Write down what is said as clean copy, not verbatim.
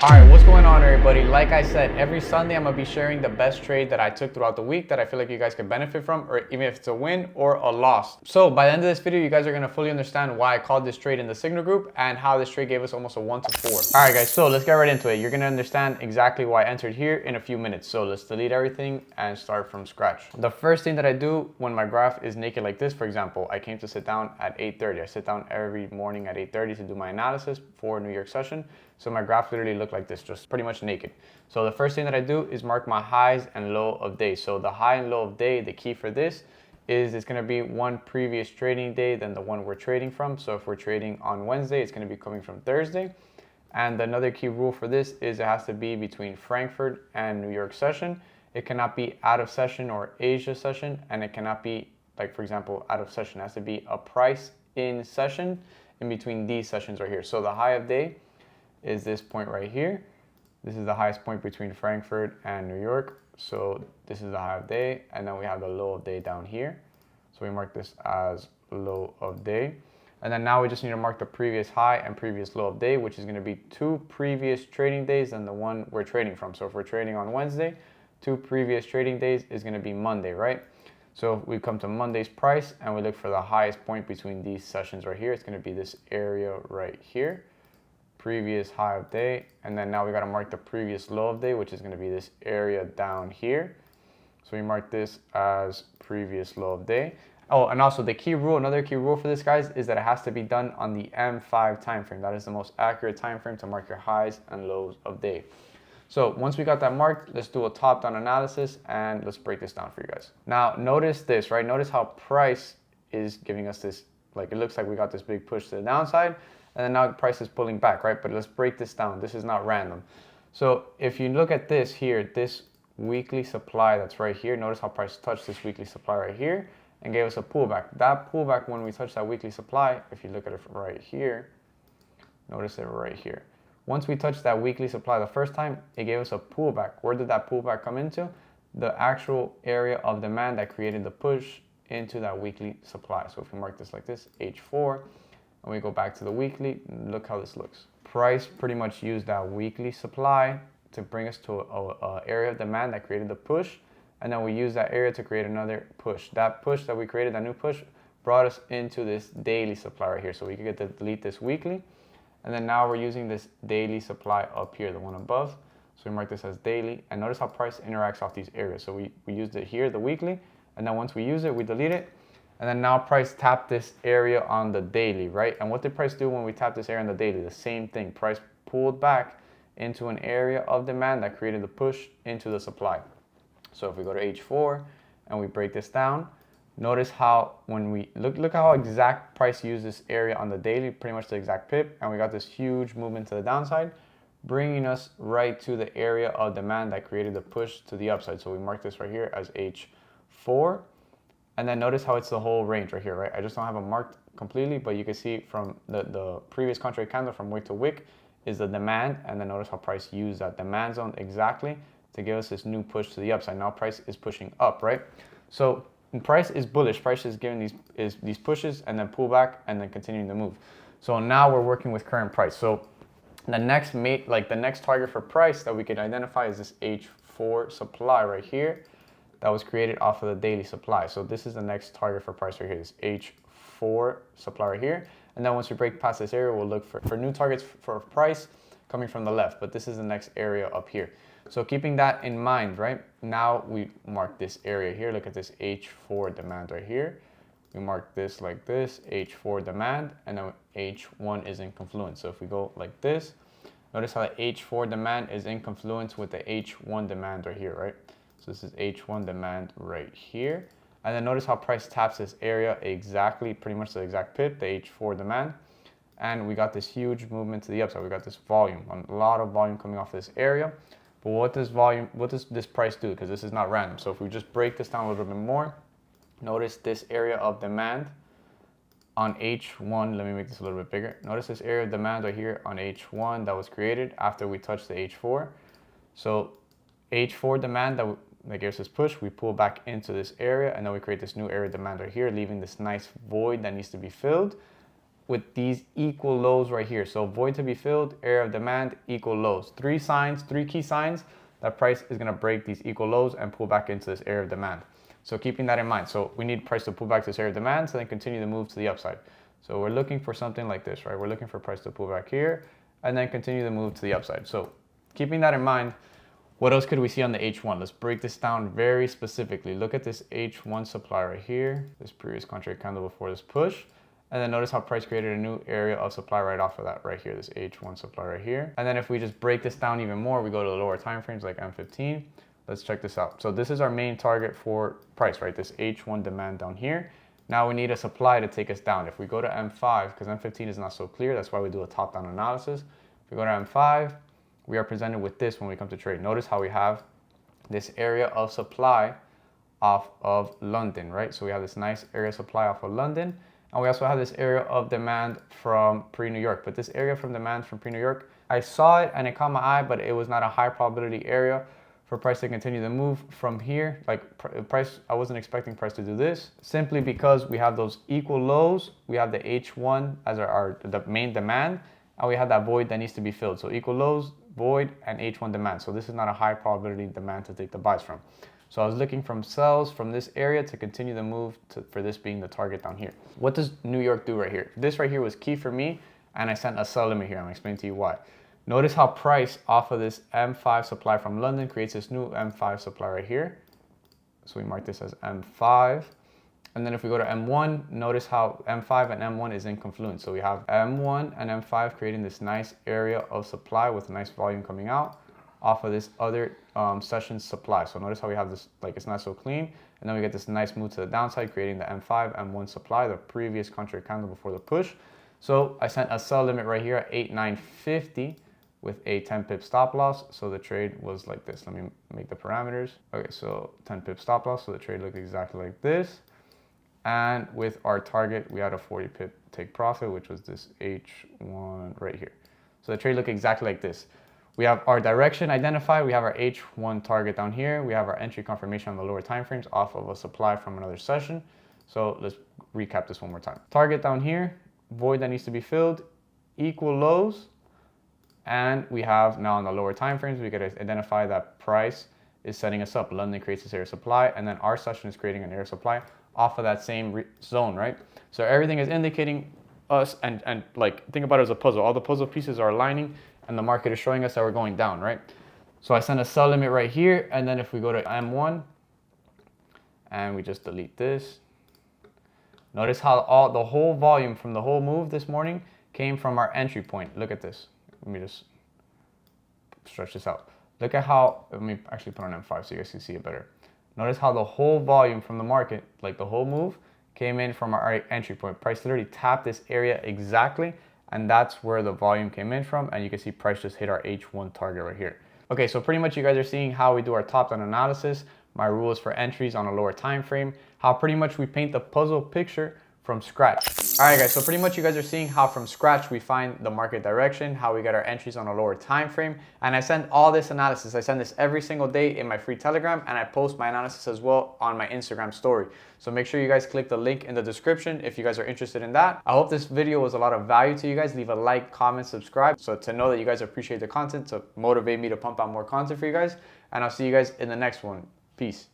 Alright, what's going on everybody? Like I said, every Sunday I'm going to be sharing the best trade that I took throughout the week that I feel like you guys could benefit from, or even if it's a win or a loss. So by the end of this video, you guys are going to fully understand why I called this trade in the signal group and how this trade gave us almost a 1 to 4. Alright guys, so let's get right into it. You're going to understand exactly why I entered here in a few minutes. So let's delete everything and start from scratch. The first thing that I do when my graph is naked like this, for example, I came to sit down at 8:30. I sit down every morning at 8:30 to do my analysis for New York session. So my graph literally looked like this, just pretty much naked. So the first thing that I do is mark my highs and low of day. So the high and low of day, the key for this is it's going to be one previous trading day than the one we're trading from. So if we're trading on Wednesday, it's going to be coming from Thursday. And another key rule for this is it has to be between Frankfurt and New York session. It cannot be out of session or Asia session, and it cannot be, like for example, out of session. It has to be a price in session in between these sessions right here. So the high of day is this point right here. This is the highest point between Frankfurt and New York. So this is the high of day, and then we have the low of day down here. So we mark this as low of day. And then now we just need to mark the previous high and previous low of day, which is going to be two previous trading days than the one we're trading from. So if we're trading on Wednesday, two previous trading days is going to be Monday, right? So we come to Monday's price and we look for the highest point between these sessions right here. It's going to be this area right here. Previous high of day, and then now we got to mark the previous low of day, which is going to be this area down here. So we mark this as previous low of day. Oh, and also the key rule, another key rule for this, guys, is that it has to be done on the M5 time frame. That is the most accurate time frame to mark your highs and lows of day. So once we got that marked, let's do a top-down analysis and let's break this down for you guys. Now notice this, right? Notice how price is giving us this, like it looks like we got this big push to the downside. And then now the price is pulling back, right? But let's break this down. This is not random. So if you look at this here, this weekly supply that's right here, notice how price touched this weekly supply right here and gave us a pullback. That pullback, when we touch that weekly supply, if you look at it right here, notice it right here. Once we touched that weekly supply the first time, it gave us a pullback. Where did that pullback come into? The actual area of demand that created the push into that weekly supply. So if we mark this like this, H4, and we go back to the weekly, look how this looks. Price pretty much used that weekly supply to bring us to a area of demand that created the push, and then we use that area to create another push. That push that we created, that new push, brought us into this daily supply right here. So we could get to delete this weekly, and then now we're using this daily supply up here, the one above. So we mark this as daily, and notice how price interacts off these areas. So we used it here, the weekly, and then once we use it, we delete it. And then now price tapped this area on the daily, right? And what did price do when we tapped this area on the daily? The same thing. Price pulled back into an area of demand that created the push into the supply. So if we go to H4 and we break this down, notice how when we look how exact price used this area on the daily, pretty much the exact pip, and we got this huge movement to the downside, bringing us right to the area of demand that created the push to the upside. So we mark this right here as H4. And then notice how it's the whole range right here, right? I just don't have it marked completely, but you can see from the previous contract candle from wick to wick is the demand. And then notice how price used that demand zone exactly to give us this new push to the upside. Now price is pushing up, right? So when price is bullish, price is giving these pushes and then pull back and then continuing to move. So now we're working with current price. So the next target for price that we can identify is this H4 supply right here that was created off of the daily supply. So this is the next target for price right here, this H4 supply right here. And then once we break past this area, we'll look for new targets for price coming from the left, but this is the next area up here. So keeping that in mind, right? Now we mark this area here. Look at this H4 demand right here. We mark this like this, H4 demand, and then H1 is in confluence. So if we go like this, notice how the H4 demand is in confluence with the H1 demand right here, right? So this is H1 demand right here. And then notice how price taps this area exactly, pretty much the exact pip, the H4 demand. And we got this huge movement to the upside. We got this volume, a lot of volume coming off this area. But what does this price do? Because this is not random. So if we just break this down a little bit more, notice this area of demand on H1. Let me make this a little bit bigger. Notice this area of demand right here on H1 that was created after we touched the H4. So H4 demand that gives us push, we pull back into this area, and then we create this new area of demand right here, leaving this nice void that needs to be filled with these equal lows right here. So void to be filled, area of demand, equal lows. Three key signs that price is gonna break these equal lows and pull back into this area of demand. So keeping that in mind. So we need price to pull back to this area of demand, so then continue to move to the upside. So we're looking for something like this, right? We're looking for price to pull back here and then continue to move to the upside. So keeping that in mind, what else could we see on the H1? Let's break this down very specifically. Look at this H1 supply right here, this previous contract candle before this push. And then notice how price created a new area of supply right off of that right here, this H1 supply right here. And then if we just break this down even more, we go to the lower time frames like M15. Let's check this out. So this is our main target for price, right? This H1 demand down here. Now we need a supply to take us down. If we go to M5, because M15 is not so clear, that's why we do a top-down analysis. If we go to M5, we are presented with this when we come to trade. Notice how we have this area of supply off of London, right? So we have this nice area of supply off of London. And we also have this area of demand from pre-New York. But this area from demand from pre-New York, I saw it and it caught my eye, but it was not a high probability area for price to continue to move from here. Like price, I wasn't expecting price to do this simply because we have those equal lows. We have the H1 as the main demand, and we have that void that needs to be filled. So equal lows, void, and H1 demand. So this is not a high probability demand to take the buys from. So I was looking from sells from this area to continue the move for this being the target down here. What does New York do right here? This right here was key for me, and I sent a sell limit here. I'm gonna explain to you why. Notice how price off of this M5 supply from London creates this new M5 supply right here. So we mark this as M5. And then if we go to M1, notice how M5 and M1 is in confluence. So we have M1 and M5 creating this nice area of supply with nice volume coming out off of this other session supply. So notice how we have this, like it's not so clean. And then we get this nice move to the downside, creating the M5, M1 supply, the previous contract candle before the push. So I sent a sell limit right here at 8,950 with a 10 pip stop loss. So the trade was like this. Let me make the parameters. Okay, so 10 pip stop loss. So the trade looked exactly like this. And with our target, we had a 40 pip take profit, which was this H1 right here. So the trade looked exactly like this. We have our direction identified. We have our H1 target down here. We have our entry confirmation on the lower time frames off of a supply from another session. So let's recap this one more time. Target down here, void that needs to be filled, equal lows. And we have now on the lower time frames, we can identify that price is setting us up. London creates this area supply, and then our session is creating an area supply off of that same zone, right? So everything is indicating us, and like think about it as a puzzle. All the puzzle pieces are aligning, and the market is showing us that we're going down, right? So I send a sell limit right here, and then if we go to M1, and we just delete this, notice how the whole volume from the whole move this morning came from our entry point. Look at this. Let me just stretch this out. Look at how, let me actually put on M5 so you guys can see it better. Notice how the whole volume from the market, like the whole move, came in from our entry point. Price literally tapped this area exactly, and that's where the volume came in from, and you can see price just hit our H1 target right here. Okay, so pretty much you guys are seeing how we do our top-down analysis, my rules for entries on a lower time frame, how pretty much we paint the puzzle picture from scratch. All right, guys, so pretty much you guys are seeing how from scratch we find the market direction, how we get our entries on a lower time frame, and I send all this analysis. I send this every single day in my free Telegram, and I post my analysis as well on my Instagram story. So make sure you guys click the link in the description if you guys are interested in that. I hope this video was a lot of value to you guys. Leave a like, comment, subscribe, so to know that you guys appreciate the content, to motivate me to pump out more content for you guys, and I'll see you guys in the next one. Peace.